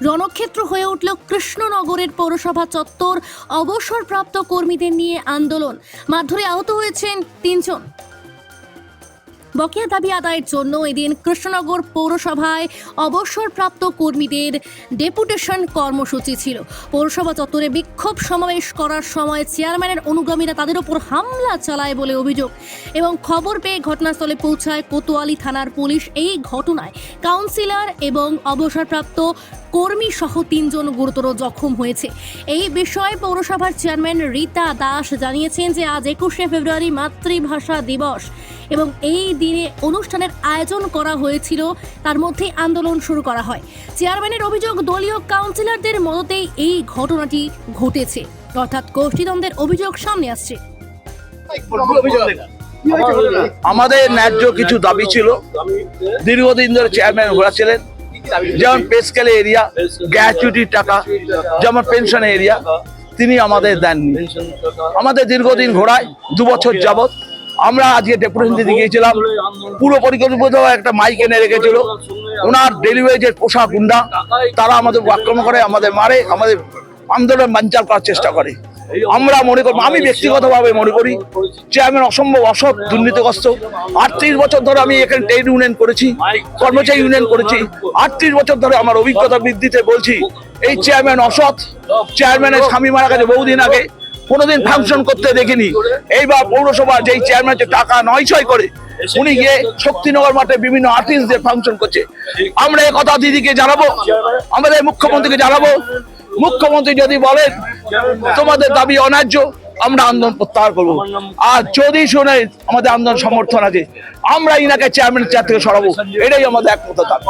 রণক্ষেত্র হয়ে উঠল কৃষ্ণনগরের পৌরসভা চত্বর। অবসরপ্রাপ্ত কর্মীদের নিয়ে আন্দোলন, মারধরে আহত হয়েছেন 3 জন। বকেয়া দাবি আদায়ের জন্য এদিন কৃষ্ণনগর পৌরসভায় অবসরপ্রাপ্ত কর্মীদের ডেপুটেশন কর্মসূচি ছিল। পৌরসভা চত্বরে বিক্ষোভ সমাবেশ করার সময় চেয়ারম্যানের অনুগামীরা তাদের ওপর হামলা চালায় বলে অভিযোগ এবং খবর পেয়ে ঘটনাস্থলে পৌঁছায় কোতোয়ালি থানার পুলিশ। এই ঘটনায় কাউন্সিলর এবং অবসরপ্রাপ্ত কর্মী সহ 3 জন গুরুতর জখম হয়েছে। এই বিষয়ে পৌরসভার চেয়ারম্যান রীতা দাস জানিয়েছেন যে আজ 21শে ফেব্রুয়ারি মাতৃভাষা দিবস এবং এই দিনে অনুষ্ঠানের আয়োজন করা হয়েছিল, তার মধ্যেই আন্দোলন শুরু করা হয়। চেয়ারম্যানের অভিযোগ, দলীয় কাউন্সিলরদের মদতেই এই ঘটনাটি ঘটেছে, অর্থাৎ গোষ্ঠীদ্বন্দ্বের অভিযোগ সামনে আসছে। আমাদের ন্যায্য কিছু দাবি ছিল, দীর্ঘদিন ধরে চেয়ারম্যান ঘোরাচ্ছিলেন, যেমন পে স্কেল এরিয়া, গ্র্যাচুইটির টাকা, যেমন পেনশন এরিয়া, তিনি আমাদের দেননি। আমাদের দীর্ঘদিন ঘোরায় 2 বছর যাবত আমরা আজকে ডেপুটেশন দিতে গিয়েছিলাম। পুরো পরিকল্পিত একটা মাইক এনে রেখেছিল, ওনার ডেলিভারিজের পোশাক গুন্ডা, তারা আমাদের আক্রমণ করে, আমাদের মারে, আমাদের আন্দোলন বানচাল করার চেষ্টা করে। আমরা মনে করি, আমি ব্যক্তিগতভাবে মনে করি চেয়ারম্যান অসম্ভব অসৎ, দুর্নীতিগ্রস্ত। 38 বছর ধরে আমি এখানে ট্রেড ইউনিয়ন করেছি, কর্মচারী ইউনিয়ন করেছি। 38 বছর ধরে আমার অভিজ্ঞতা বৃদ্ধিতে বলছি, এই চেয়ারম্যান অসৎ। চেয়ারম্যানের স্বামী মারা গেছে বহুদিন আগে, কোনোদিন ফাংশন করতে দেখিনি। এইবার পৌরসভা যেই চেয়ারম্যান টাকা নয় করে, উনি গিয়ে শক্তিনগর মাঠে বিভিন্ন আর্টিস্টদের ফাংশন করছে। আমরা এই কথা দিদিকে জানাবো, আমাদের মুখ্যমন্ত্রীকে জানাবো। মুখ্যমন্ত্রী যদি বলেন তোমাদের দাবি অন্যায্য, আমরা আন্দোলন প্রত্যাহার করবো। আর যদি শুনে আমাদের আন্দোলন সমর্থন আছে, আমরা ইনাকে চেয়ারম্যান চেয়ার থেকে সরাবো, এটাই আমাদের একমাত্র দাবি।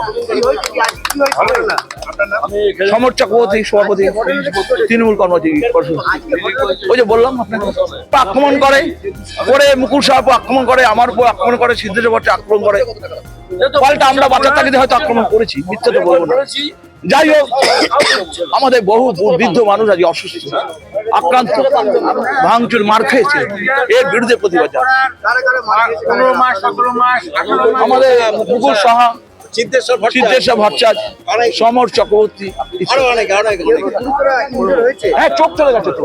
সমর চক্রবর্তী, সভাপতি, তৃণমূল কর্মচারী পরিষদ। ওই যে বললাম আপনাকে, আক্রমণ করে মুকুল সাহেব আক্রমণ করে, আমার উপর আক্রমণ করে, সিদ্ধেশ্বর ভট্ট আক্রমণ করে। পাল্টা আমরা বাচ্চার তাগিদে হয়তো আক্রমণ করেছি, মিথ্যে তো বলবো না। যাই হোক, আমাদের বহু বৃদ্ধ মানুষ আজ অসুস্থ, আক্রান্ত, ভাঙচুর, মার খেয়েছে, এর বিরুদ্ধে প্রতিবাদ। আমাদের মুকুল সাহা, সিদ্ধেশ্বর ভট্টাচার্য, সমর চক্রবর্তী, হ্যাঁ, চোখ চলে গেছে তো,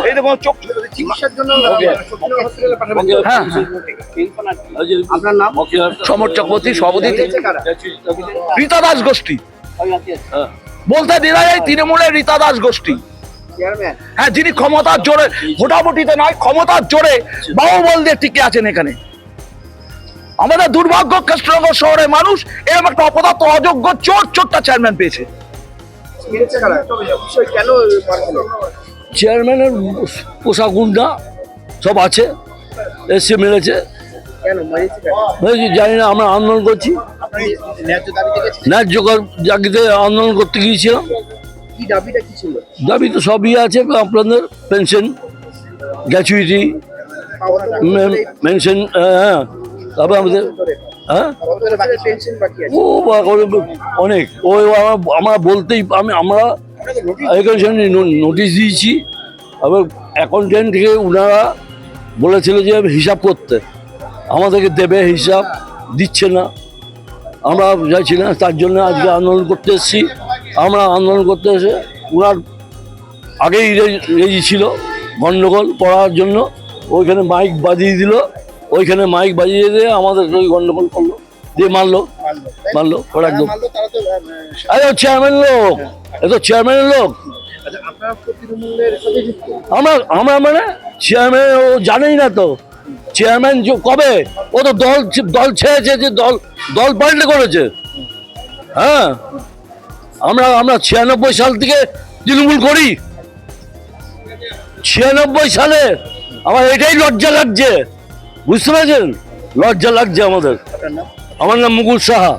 এই দেখুন চোখ। হ্যাঁ, সমর চক্রবর্তী সভাপতি, রীতা দাস গোষ্ঠী বলতে দিদা, এই তৃণমূলের রীতা দাস গোষ্ঠী। হ্যাঁ, যিনি ক্ষমতার জোরে, ভোটাভুটিতে নয়, ক্ষমতার জোরে বাহুবল দিয়ে টিকে আছেন এখানে। আমাদের দুর্ভাগ্য, কৃষ্ণনগর শহরের মানুষ এরকম একটা অপদার্থ, অযোগ্য, চোরটা চেয়ারম্যান পেয়েছে। চেয়ারম্যানের পোশাক গুন্ডা সব আছে, এসে মেরেছে, জানি না। আমরা আন্দোলন করছি, ন্যায্য দাবিতে আন্দোলন করতে গিয়েছিলাম। দাবি তো সবই আছে, আপনাদের পেনশন, গ্র্যাচুইটি, মেনশন, হ্যাঁ, তারপরে আমাদের অনেক, ওই আমরা বলতেই আমরা এখানে নোটিশ দিয়েছি। আবার অ্যাকাউন্টেন্ট থেকে ওনারা বলেছিল যে হিসাব করতে, আমাদেরকে দেবে, হিসাব দিচ্ছে না, আমরা যাচ্ছি না। তার জন্য আজকে আন্দোলন করতে এসেছি। আমরা আন্দোলন করতে এসে ওনার আগেই রেজি ছিল গণ্ডগোল করার জন্য, ওইখানে মাইক বাজিয়ে দিল, ওইখানে মাইক বাজিয়ে দিয়ে আমাদের ওই গন্ডগোল করলো, দিয়ে মারলো ওরা একদম। আরে চেয়ারম্যান লোক, এ তো চেয়ারম্যানের লোক। আমরা মানে চেয়ারম্যান ও জানেই না তো, চেয়ারম্যান কবে, ও তো দল ছেড়েছে, যে দল পাল্টে করেছে। হ্যাঁ, আমরা 96 সাল থেকে তৃণমূল করি। 96 সালে আমার এটাই লজ্জা লাগছে, বুঝতে পেরেছেন? লজ্জা লাগছে আমাদের। আমার নাম মুকুল সাহা।